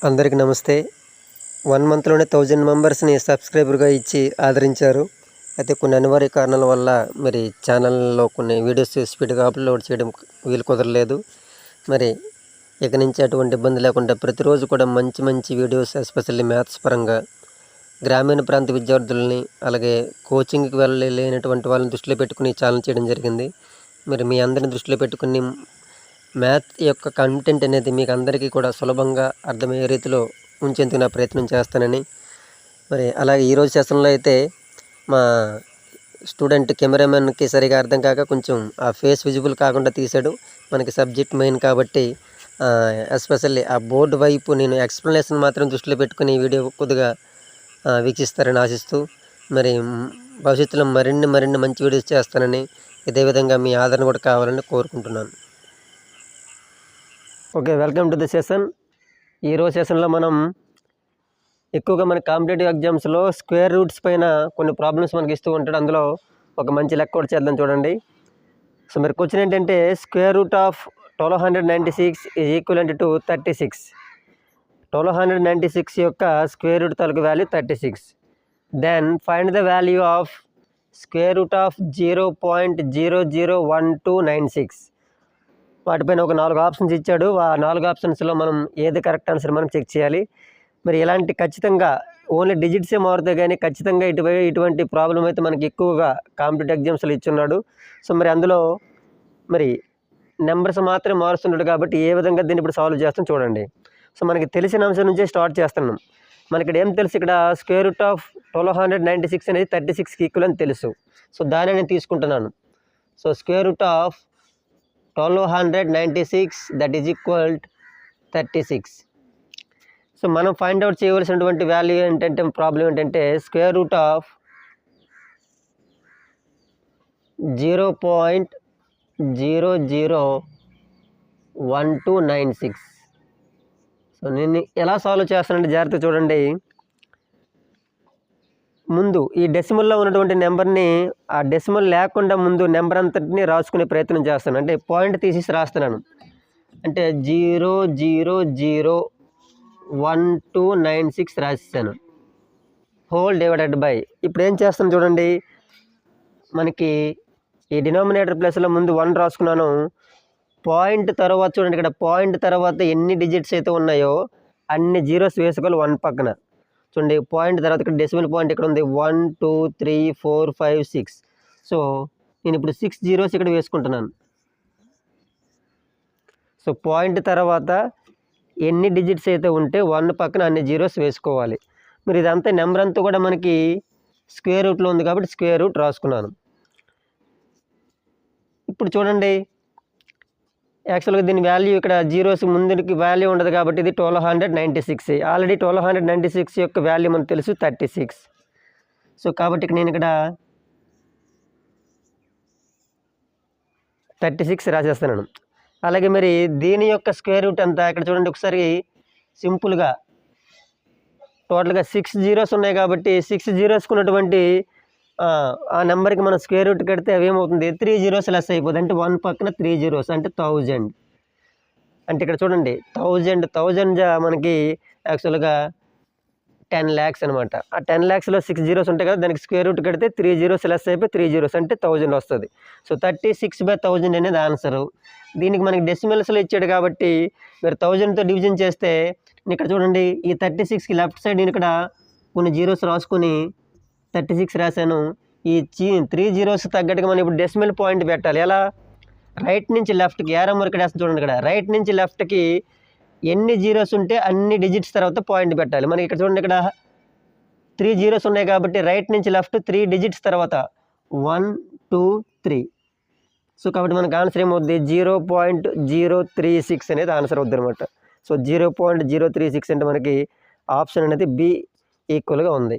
అందరికీ నమస్తే. 1 మంత్లోనే 1000 మెంబర్స్ని సబ్స్క్రైబర్గా ఇచ్చి ఆదరించారు. అయితే కొన్ని అనివార్య కారణాల వల్ల మరి ఛానల్లో కొన్ని వీడియోస్ స్పీడ్గా అప్లోడ్ చేయడం వీలు కుదరలేదు. మరి ఇక నుంచి అటువంటి ఇబ్బంది లేకుండా ప్రతిరోజు కూడా మంచి మంచి వీడియోస్, ఎస్పెషల్లీ మ్యాథ్స్ పరంగా గ్రామీణ ప్రాంత విద్యార్థులని, అలాగే కోచింగ్కి వెళ్ళలేనటువంటి వాళ్ళని దృష్టిలో పెట్టుకుని ఛానల్ చేయడం జరిగింది. మరి మీ అందరిని దృష్టిలో పెట్టుకుని మ్యాథ్ యొక్క కంటెంట్ అనేది మీకు అందరికీ కూడా సులభంగా అర్థమయ్యే రీతిలో ఉంచేందుకు నా ప్రయత్నం చేస్తానని, మరి అలాగే ఈరోజు సెషన్లో అయితే మా స్టూడెంట్ కెమెరామెన్కి సరిగా అర్థం కాక కొంచెం ఆ ఫేస్ విజిబుల్ కాకుండా తీశాడు. మనకి సబ్జెక్ట్ మెయిన్ కాబట్టి ఎస్పెషల్లీ ఆ బోర్డు వైపు నేను ఎక్స్ప్లెనేషన్ మాత్రం దృష్టిలో పెట్టుకుని ఈ వీడియో కొద్దిగా వీక్షిస్తారని ఆశిస్తూ, మరి భవిష్యత్తులో మరిన్ని మంచి వీడియోస్ చేస్తానని, ఇదే విధంగా మీ ఆదరణ కూడా కావాలని కోరుకుంటున్నాను. Okay, welcome to the session. ఈరోజు సెషన్లో మనం ఎక్కువగా మన కాంపిటేటివ్ ఎగ్జామ్స్లో స్క్వేర్ రూట్స్ పైన కొన్ని ప్రాబ్లమ్స్ మనకి ఇస్తూ ఉంటాడు. అందులో ఒక మంచి లెక్క కూడా చేద్దాం చూడండి. సో మరి క్వశ్చన్ ఏంటంటే square root of 1296 is equivalent to 36. 1296 యొక్క స్క్వేర్ రూట్ తాలూకు value 36. Then find the value of square root of 0.001296. వాటిపైన ఒక 4 ఆప్షన్స్ ఇచ్చాడు. ఆ 4 ఆప్షన్స్లో మనం ఏది కరెక్ట్ ఆన్సర్ మనం చెక్ చేయాలి. మరి ఇలాంటి ఖచ్చితంగా ఓన్లీ డిజిట్సే మారుతాయి, కానీ ఖచ్చితంగా ఇటువంటి ప్రాబ్లం అయితే మనకి ఎక్కువగా కాంపిటేటివ్ ఎగ్జామ్స్లో ఇచ్చున్నాడు. సో మరి అందులో మరి నెంబర్స్ మాత్రమే మారుస్తున్నాడు కాబట్టి ఏ విధంగా దీన్ని ఇప్పుడు సాల్వ్ చేస్తాం చూడండి. సో మనకి తెలిసిన అంశం నుంచే స్టార్ట్ చేస్తున్నాం. మనకి ఇక్కడ ఏం తెలుసు, ఇక్కడ స్క్వేర్ రూట్ ఆఫ్ 1296 అనేది 36కి ఈక్వల్ అని తెలుసు. సో దాన్ని నేను తీసుకుంటున్నాను. So square root of 1296 that is equal 36. So మనం ఫైండ్ అవుట్ చేయవలసినటువంటి వాల్యూ ఏంటంటే, ప్రాబ్లం ఏంటంటే స్క్వేర్ రూట్ ఆఫ్ 0.001296. సో నేను ఎలా సాల్వ్ చేస్తానంటే జాగ్రత్తగా చూడండి. ముందు ఈ డెసిమల్లో ఉన్నటువంటి నెంబర్ని ఆ డెసిమల్ లేకుండా ముందు నెంబర్ అంతటిని రాసుకునే ప్రయత్నం చేస్తాను. అంటే పాయింట్ తీసేసి రాస్తున్నాను. అంటే 0.001296 రాసేసాను. హోల్ డివైడెడ్ బై, ఇప్పుడు ఏం చేస్తాను చూడండి, మనకి ఈ డినామినేటర్ ప్లస్లో ముందు 1 రాసుకున్నాను. పాయింట్ తర్వాత చూడండి, ఇక్కడ పాయింట్ తర్వాత ఎన్ని డిజిట్స్ అయితే ఉన్నాయో అన్ని జీరోస్ వేసుకోవాలి 1 పక్కన. చూడండి, పాయింట్ తర్వాత ఇక్కడ డెసిమల్ పాయింట్ ఇక్కడ ఉంది 1 2 3 4 5 6. సో నేను ఇప్పుడు 6 జీరోస్ ఇక్కడ వేసుకుంటున్నాను. సో పాయింట్ తర్వాత ఎన్ని డిజిట్స్ అయితే ఉంటే 1 పక్కన అన్ని జీరోస్ వేసుకోవాలి. మరి ఇదంతా నెంబర్ అంతా కూడా మనకి స్క్వేర్ రూట్లో ఉంది కాబట్టి స్క్వేర్ రూట్ రాసుకున్నాను. ఇప్పుడు చూడండి, యాక్చువల్గా దీని వాల్యూ ఇక్కడ జీరోస్ ముందుకి వాల్యూ ఉండదు కాబట్టి ఇది 1296. ఆల్రెడీ 1296 యొక్క వాల్యూ మనకు తెలుసు 36. సో కాబట్టి నేను ఇక్కడ 36 రాసేస్తున్నాను. అలాగే మరి దీని యొక్క స్క్వేర్ రూట్ అంతా ఇక్కడ చూడండి ఒకసారి సింపుల్గా. టోటల్గా 6 జీరోస్ ఉన్నాయి కాబట్టి 6 జీరోస్కి ఉన్నటువంటి ఆ నెంబర్కి మనం స్క్వేర్ రూట్ కడితే అవి ఏమవుతుంది, 3 జీరోస్ లెస్ అయిపోతుంది. అంటే 1 పక్కన 3 జీరోస్ అంటే 1000. అంటే ఇక్కడ చూడండి 1000 మనకి యాక్చువల్గా 10 lakhs అనమాట. ఆ 10 lakhsలో 6 జీరోస్ ఉంటాయి కదా, దానికి స్క్వేర్ రూట్ కడితే 3 జీరోస్ లెస్ అయిపోయి 3 జీరోస్ అంటే 1000 వస్తుంది. సో 36/1000 అనేది ఆన్సరు. దీనికి మనకి డెసిమల్స్లో ఇచ్చాడు కాబట్టి మీరు 1000తో డివిజన్ చేస్తే ఇక్కడ చూడండి, ఈ 36కి లెఫ్ట్ సైడ్ నేను ఇక్కడ కొన్ని జీరోస్ రాసుకొని 36 రాశాను. ఈ 3 జీరోస్ తగ్గట్టుగా మనం ఇప్పుడు డెసిమల్ పాయింట్ పెట్టాలి. ఎలా, రైట్ నుంచి లెఫ్ట్కి ఏరో ఇక్కడ వేస్తాను చూడండి. ఇక్కడ రైట్ నుంచి లెఫ్ట్కి ఎన్ని జీరోస్ ఉంటే అన్ని డిజిట్స్ తర్వాత పాయింట్ పెట్టాలి. మనకి ఇక్కడ చూడండి, ఇక్కడ 3 జీరోస్ ఉన్నాయి కాబట్టి రైట్ నుంచి లెఫ్ట్ 3 డిజిట్స్ తర్వాత 1 2 3. సో కాబట్టి మనకు ఆన్సర్ ఏమవుద్ది, 0.036 అనేది ఆన్సర్ అవుద్ది అనమాట. సో 0.036 అంటే మనకి ఆప్షన్ అనేది బి ఈక్వల్గా ఉంది.